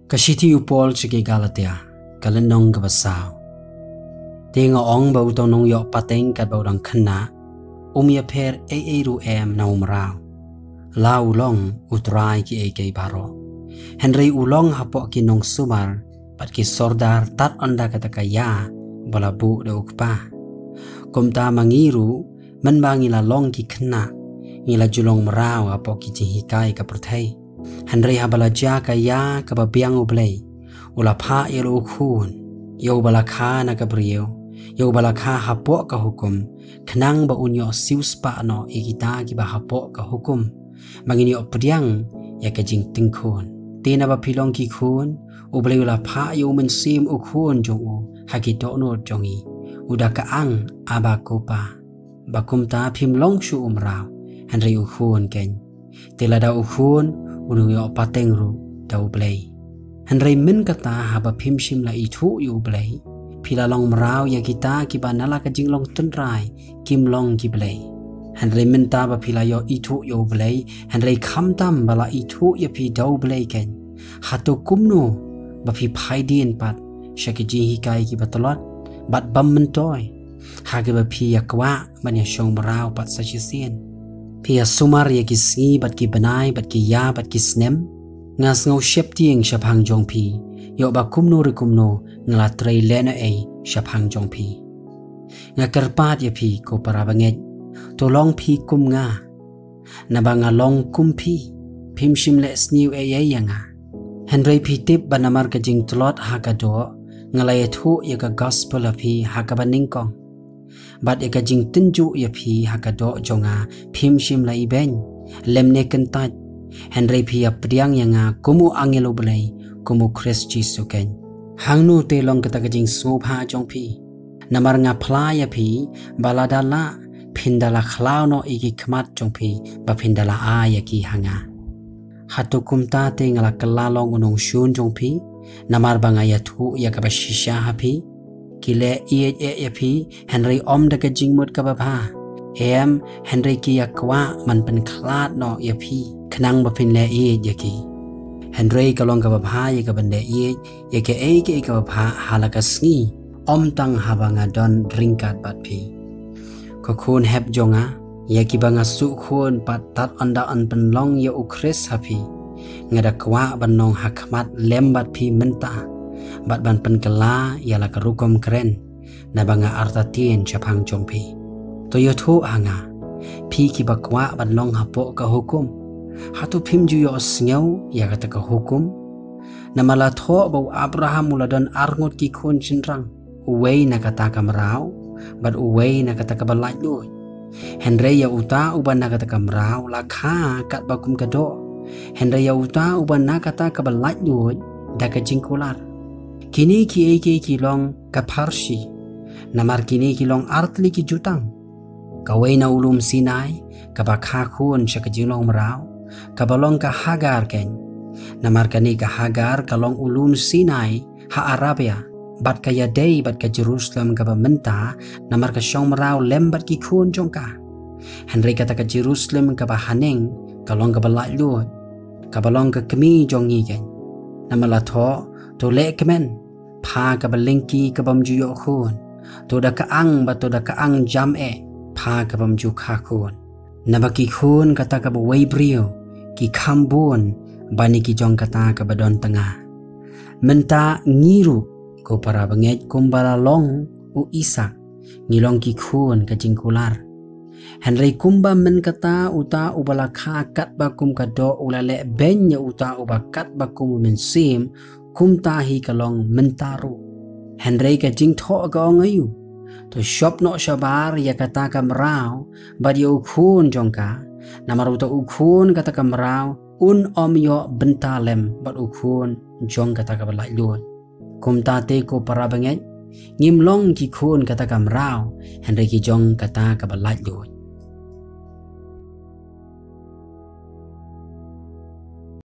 Kasiti upol sige Galatia, kalenong kabasaw. Tinga ong bau tong nong yok pateng kat bau dang kena, per ru na umrao. La ulong utrai ki kay baro. Henry ulong hapok ki nong sumar, pat ki sordar tat onda kata kaya, balabu da ukpa. Kumta mangiru, menbangi la long ki kena, ngila julong merau hapok ki jihikai ka pertai. Henry habalaja kaya kababiang ublay, ula pa yelo ukun, yo balaka na kabriyo, yo balaka hapok ka hukum, kenang ba unyo sius pa no ikita giba hapok ka hukum, manginyo pediang ya kajing tingkun, tina ba pilong ki kun, ublay ula pa yo mensim ukun jongu, hakito no jongi, uda kaang abakopa, bakumta pim long shu umrao, Henry ukun ken, tilada ukun, unung yo pateng ru dau blay. Henry min kata haba pimshim la itu yu blay. Pila long merau ya kita kiba nala kajing long tendrai kim long ki blay. Henry min ta ba pila yo itu yu blay. Henry kam tam bala itu ya pi dau blay ken. Hatu kumno ba pi pai din pat syakiji hikai kiba telot bat bam mentoy. Haga ba pi ya kwa ban ya shong merau pat sasisien. Pia sumar ya kisngi bat ki benai bat ki ya bat ki snem ngas ngau shep tieng shapang jong pi yo ba kumno re kumno ngala trei lena shapang jong pi nga kerpat ya pi ko para banget to long pi kum nga na ba nga long kum pi pim shim le sniu yanga Henry pi tip banamar ka jing tlot ha ka do ngala ya thu ya ka gospel pi ha ka baningkong bat eka jing tenju ya pi hakado jonga phim shim la iben lemne kentat Henry pi ya priang yanga kumu angelo blai kumu Chris Jesus ken hangnu te long kata jing sopa jong pi namar nga phla ya pi baladala phindala khlaw no iki khmat jong pi ba phindala a ya ki hanga hatukum ta te ngala kalalong unong shun jong pi namar banga ya thu ya ka bashisha ha pi kile ya pi Henry om da ka jingmut ka bapha Henry ki ya kwa man pen khlat no ya pi khnang ba pin le ya ki Henry ka long ka bapha ya ka bande ya ke ka bapha halaka sngi om tang habanga don ringkat bat pi ko khun hep jonga ya ki banga su khun pat tat anda an pen long ya ukris hapi ngada kwa banong hakmat lembat pi menta bat ban penkela ialah kerukom keren na banga artatien chapang jongpi to yo thu hanga pi ki bakwa ban long hapo ka hukum hatu phim ju yo sngau ya kata ka hukum na mala tho bau Abraham muladon arngot ki khon chinrang uwei na kata ka marau bat uwei na kata ka balaj lu Henry ya uta uban na kata ka marau la kha kat bakum ka do Henry ya uta uban na kata ka balaj lu da ka jingkular kini ki long kaparshi namar kini ki long artli ki jutang kawai na ulum Sinai kabakha khun shakajilong merau kabalong ka Hagar ken namar kani ka Hagar kalong ulum Sinai ha Arabia bat ka Yadei bat ka Jerusalem ka bamenta namar ka shong merau lembat ki khun jongka Henry kata ka Jerusalem ka bahaneng kalong ka balai lu kabalong ka kemi jongi ken namala tho to le kemen pa ka balingki ka bamju yo khun to da ka ang ba to da ka ang jam pa ka bamju kha khun nabaki khun kata ka bawai brio ki khambun bani ki jong kata ka badon tengah menta ngiru ko para banget kumbala long u Isak ngilong ki khun ka jingkular Henry kumba men kata uta ubala kha kat bakum ka do ulale benya uta ubakat bakum men sim kum tahi kalong mentaru Henry ka jing tho ka ngayu to shop no shabar ya kata ka merau bad yo khun jongka namaru to ukhun kata ka merau un om yo bentalem bad ukhun jong kata ka balai lu kum ta te ko para banget ngim long ki khun kata ka merau Henry ki jong kata ka balai lu